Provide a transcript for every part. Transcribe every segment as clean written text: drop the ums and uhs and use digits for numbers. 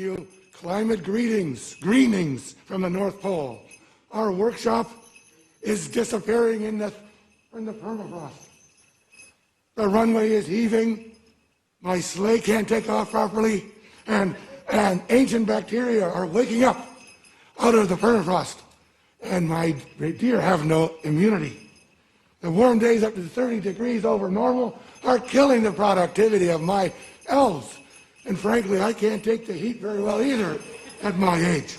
you climate greetings from the North Pole. Our workshop is disappearing in the permafrost. The runway is heaving. My sleigh can't take off properly, and ancient bacteria are waking up out of the permafrost, and my deer have no immunity. The warm days up to 30 degrees over normal are killing the productivity of my elves. And frankly, I can't take the heat very well either at my age.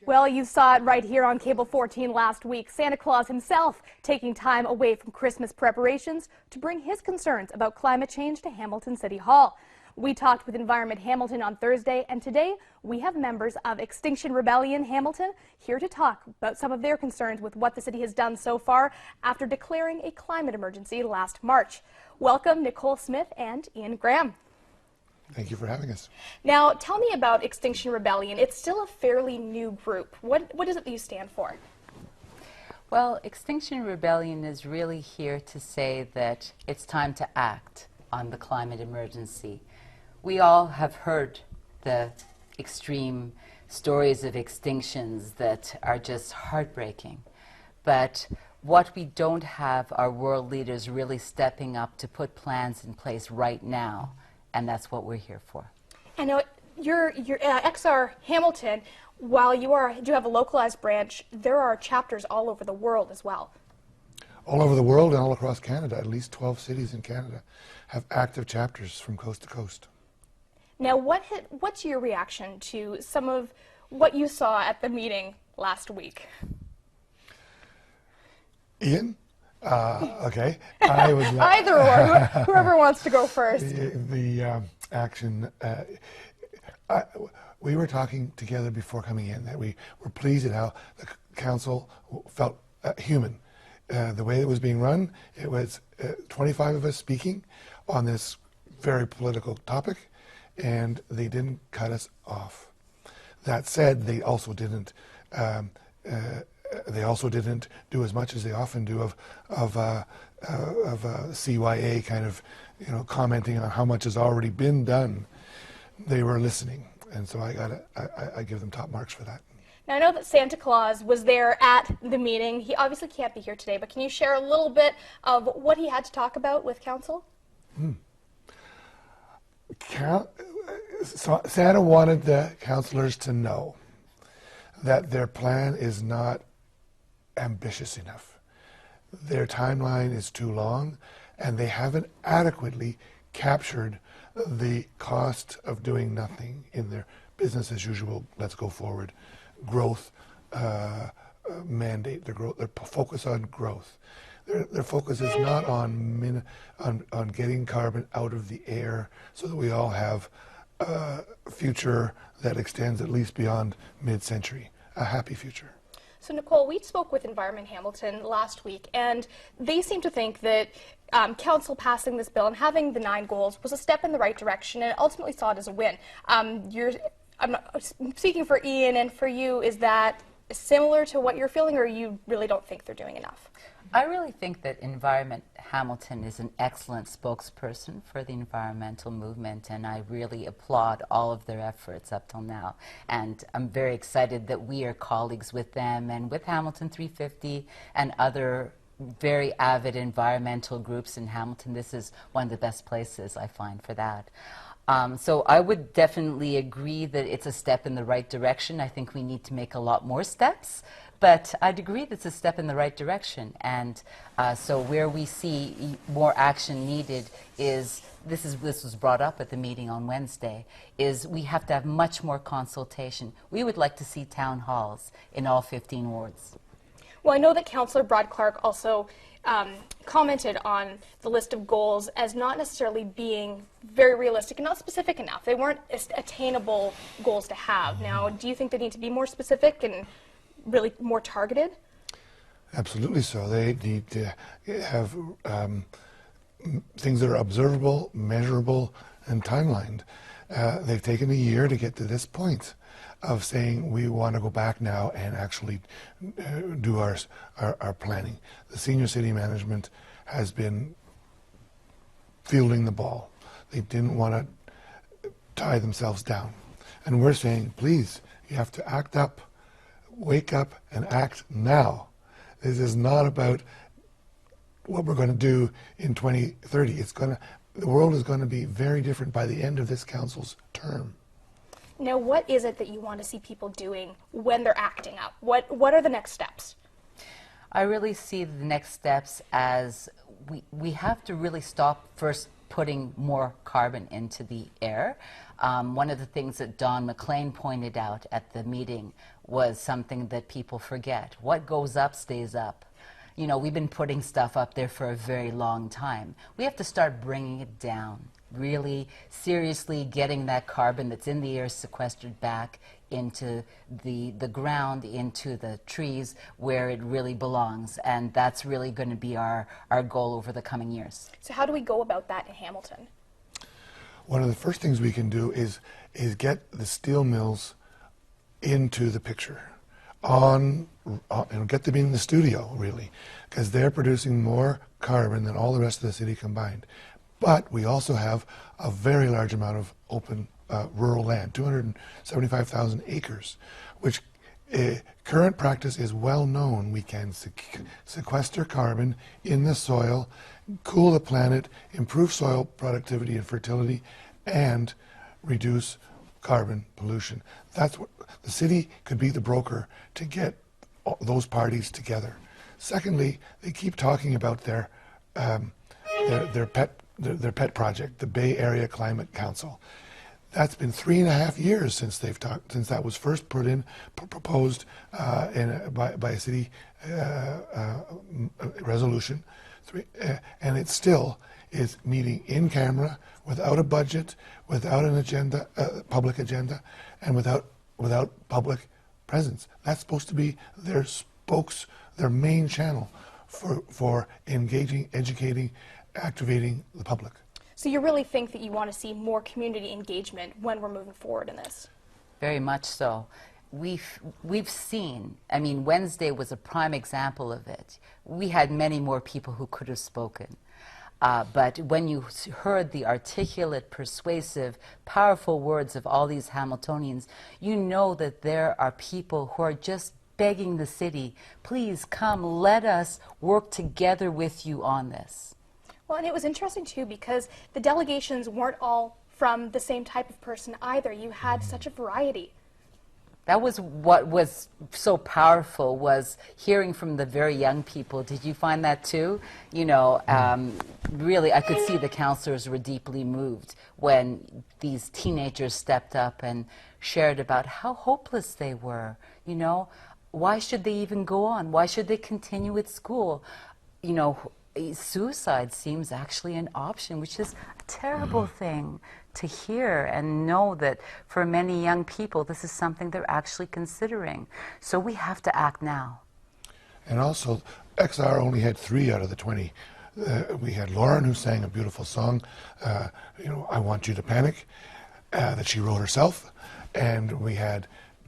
Well, you saw it right here on Cable 14 last week. Santa Claus himself taking time away from Christmas preparations to bring his concerns about climate change to Hamilton City Hall. We talked with Environment Hamilton on Thursday, and today we have members of Extinction Rebellion Hamilton here to talk about some of their concerns with what the city has done so far after declaring a climate emergency last March. Welcome, Nicole Smith and Ian Graham. Thank you for having us. Now, tell me about Extinction Rebellion. It's still a fairly new group. What is it that you stand for? Well, Extinction Rebellion is really here to say that it's time to act on the climate emergency. We all have heard the extreme stories of extinctions that are just heartbreaking. But what we don't have are world leaders really stepping up to put plans in place right now. And that's what we're here for. I know your XR Hamilton, while you do have a localized branch, there are chapters all over the world as well. All over the world and all across Canada. At least 12 cities in Canada have active chapters from coast to coast. Now, what's your reaction to some of what you saw at the meeting last week? Ian? Okay. I was either or, whoever wants to go first. The action. We were talking together before coming in that we were pleased at how the council felt human. The way it was being run, it was 25 of us speaking on this very political topic, and they didn't cut us off. That said, they also didn't. They also didn't do as much as they often do of CYA kind of, commenting on how much has already been done. They were listening, and so I give them top marks for that. Now, I know that Santa Claus was there at the meeting. He obviously can't be here today, but can you share a little bit of what he had to talk about with council? Santa wanted the councillors to know that their plan is not ambitious enough. Their timeline is too long, and they haven't adequately captured the cost of doing nothing in their business as usual, let's go forward, growth mandate, their focus on growth. Their focus is not on getting carbon out of the air so that we all have a future that extends at least beyond mid-century, a happy future. So, Nicole, we spoke with Environment Hamilton last week, and they seem to think that council passing this bill and having the 9 goals was a step in the right direction, and ultimately saw it as a win. I'm speaking for Ian and for you. Is that similar to what you're feeling, or you really don't think they're doing enough? I really think that Environment Hamilton is an excellent spokesperson for the environmental movement, and I really applaud all of their efforts up till now. And I'm very excited that we are colleagues with them and with Hamilton 350 and other very avid environmental groups in Hamilton. This is one of the best places I find for that. So I would definitely agree that it's a step in the right direction. I think we need to make a lot more steps, but I'd agree that it's a step in the right direction. And so where we see more action needed is, this was brought up at the meeting on Wednesday, is we have to have much more consultation. We would like to see town halls in all 15 wards. Well, I know that Councillor Brad Clark also commented on the list of goals as not necessarily being very realistic and not specific enough. They weren't attainable goals to have. Now, do you think they need to be more specific and really more targeted? Absolutely so. They need to have things that are observable, measurable, and timelined. They've taken a year to get to this point of saying we want to go back now and actually do our planning. The senior city management has been fielding the ball. They didn't want to tie themselves down. And we're saying, please, you have to act up, wake up and act now. This is not about what we're going to do in 2030. The world is going to be very different by the end of this council's term. Now, what is it that you want to see people doing when they're acting up? What are the next steps? I really see the next steps as we have to really stop first putting more carbon into the air. One of the things that Don McLean pointed out at the meeting was something that people forget. What goes up stays up. You know, we've been putting stuff up there for a very long time. We have to start bringing it down, really seriously getting that carbon that's in the air sequestered back into the ground, into the trees where it really belongs. And that's really going to be our goal over the coming years. So how do we go about that in Hamilton? One of the first things we can do is get the steel mills into the picture, and get them in the studio, really, because they're producing more carbon than all the rest of the city combined. But we also have a very large amount of open rural land, 275,000 acres, which current practice is well known. We can sequester carbon in the soil, cool the planet, improve soil productivity and fertility, and reduce carbon pollution. That's what the city could be, the broker to get those parties together. Secondly, they keep talking about their pet project, the Bay Area Climate Council. That's been 3.5 years since they've talked, since that was first proposed by a city resolution, and it still is meeting in camera without a budget, without an agenda, public agenda, and without public presence. That's supposed to be their their main channel for engaging, educating, activating the public. So you really think that you want to see more community engagement when we're moving forward in this? Very much so. We've seen, I mean, Wednesday was a prime example of it. We had many more people who could have spoken. But when you heard the articulate, persuasive, powerful words of all these Hamiltonians, you know that there are people who are just begging the city, please come, let us work together with you on this. Well, and it was interesting, too, because the delegations weren't all from the same type of person either. You had such a variety. That was what was so powerful, was hearing from the very young people. Did you find that too? You know, really, I could see the councillors were deeply moved when these teenagers stepped up and shared about how hopeless they were. You know, why should they even go on? Why should they continue with school? You know, suicide seems actually an option, which is a terrible thing to hear and know that for many young people this is something they're actually considering. So we have to act now. And also, XR only had 3 out of the 20. We had Lauren, who sang a beautiful song, you know, I Want You to Panic, that she wrote herself. And we had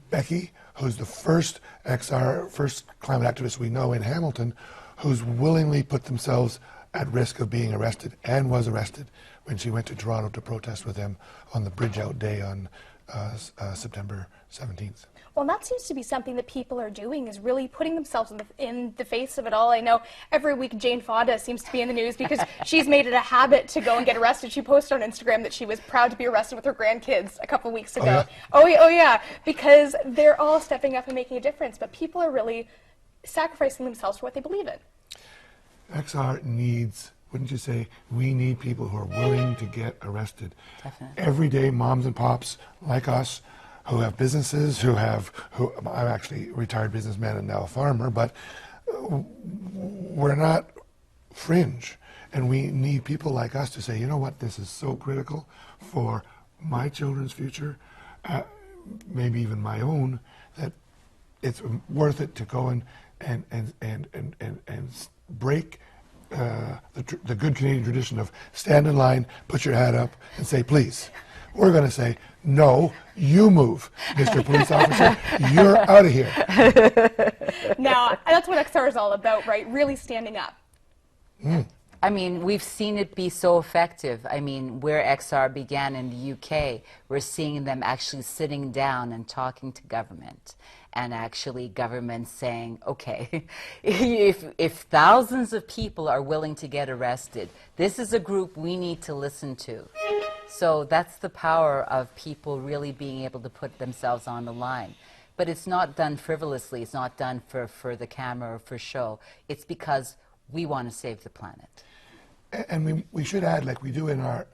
Becky, who's the first climate activist we know in Hamilton, who's willingly put themselves at risk of being arrested, and was arrested when she went to Toronto to protest with them on the Bridge Out Day on September 17th. Well, that seems to be something that people are doing, is really putting themselves in the face of it all. I know every week Jane Fonda seems to be in the news because she's made it a habit to go and get arrested. She posted on Instagram that she was proud to be arrested with her grandkids a couple of weeks ago. Oh, Oh yeah, because they're all stepping up and making a difference, but people are really sacrificing themselves for what they believe in. XR needs, wouldn't you say, we need people who are willing to get arrested. Definitely. Every day, moms and pops like us who have businesses, I'm actually a retired businessman and now a farmer, but we're not fringe. And we need people like us to say, you know what, this is so critical for my children's future, maybe even my own, that it's worth it to go and break the good Canadian tradition of stand in line, put your hat up, and say, please. We're going to say, no, you move, Mr. Police Officer. You're out of here. Now, that's what XR is all about, right? Really standing up. I mean, we've seen it be so effective. I mean, where XR began in the UK, we're seeing them actually sitting down and talking to government, and actually government saying, okay, if thousands of people are willing to get arrested, this is a group we need to listen to. So that's the power of people really being able to put themselves on the line. But it's not done frivolously. It's not done for the camera or for show. It's because we want to save the planet. And we should add, like we do in our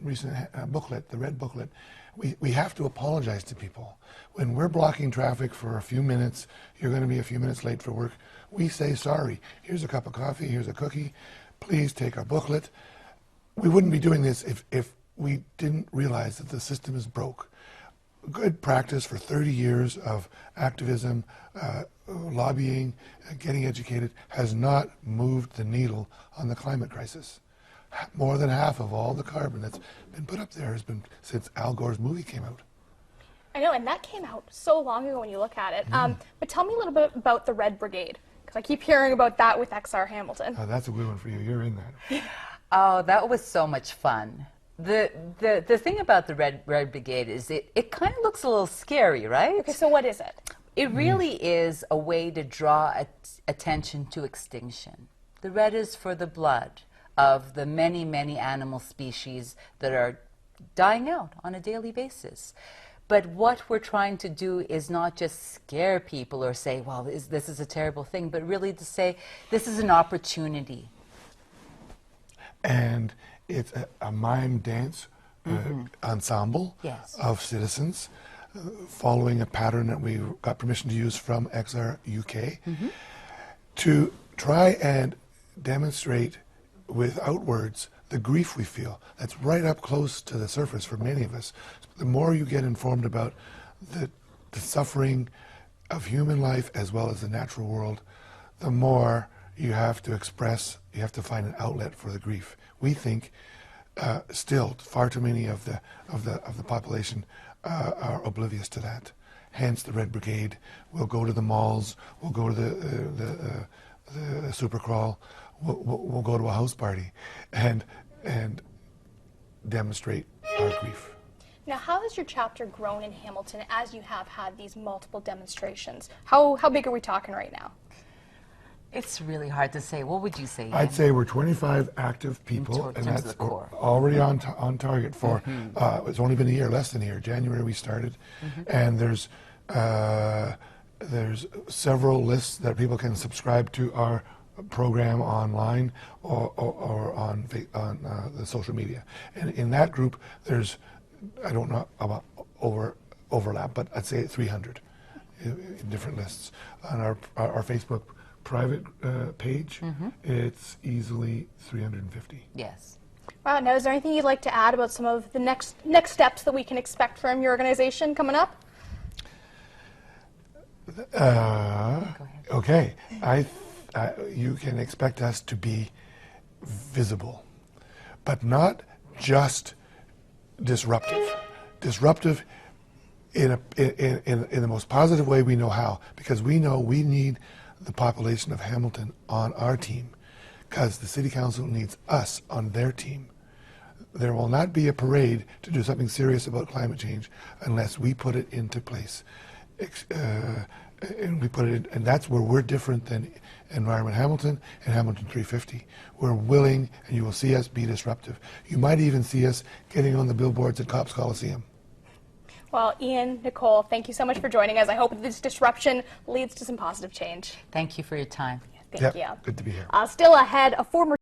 recent booklet, the red booklet, we have to apologize to people. When we're blocking traffic for a few minutes, you're going to be a few minutes late for work, we say sorry. Here's a cup of coffee, here's a cookie, please take our booklet. We wouldn't be doing this if we didn't realize that the system is broke. Good practice for 30 years of activism, lobbying, getting educated, has not moved the needle on the climate crisis. More than half of all the carbon that's been put up there has been since Al Gore's movie came out. I know, and that came out so long ago when you look at it. But tell me a little bit about the Red Brigade, because I keep hearing about that with XR Hamilton. Oh, that's a good one for you. You're in that. Oh, that was so much fun. The thing about the Red Brigade is it kind of looks a little scary, right? Okay, so what is it? It really is a way to draw attention to extinction. The red is for the blood of the many, many animal species that are dying out on a daily basis. But what we're trying to do is not just scare people or say, well, this is a terrible thing, but really to say, this is an opportunity. And it's a mime dance ensemble of citizens following a pattern that we got permission to use from XR UK to try and demonstrate without words the grief we feel. That's right up close to the surface for many of us. The more you get informed about the suffering of human life as well as the natural world, the more you have to express, you have to find an outlet for the grief. We think still far too many of the population are oblivious to that. Hence the Red Brigade will go to the malls, we'll go to the Supercrawl, we'll go to a house party and demonstrate our grief. Now, how has your chapter grown in Hamilton as you have had these multiple demonstrations? How big are we talking right now? It's really hard to say. What would you say? I'd say we're 25 active people, and that's already on target for. It's only been a year, less than a year. January we started, and there's several lists that people can subscribe to our program online or on the social media. And in that group, there's, I don't know about overlap, but I'd say 300 in different lists. On our Facebook private page, it's easily 350. Yes. Wow. Now, is there anything you'd like to add about some of the next steps that we can expect from your organization coming up? Okay. You can expect us to be visible, but not just disruptive. Disruptive in the most positive way we know how, because we know we need the population of Hamilton on our team, because the City Council needs us on their team. There will not be a parade to do something serious about climate change unless we put it into place. And we put it in, and that's where we're different than Environment Hamilton and Hamilton 350. We're willing, and you will see us be disruptive. You might even see us getting on the billboards at Cops Coliseum. Well, Ian, Nicole, thank you so much for joining us. I hope that this disruption leads to some positive change. Thank you for your time. Thank you. Good to be here. Still ahead, a former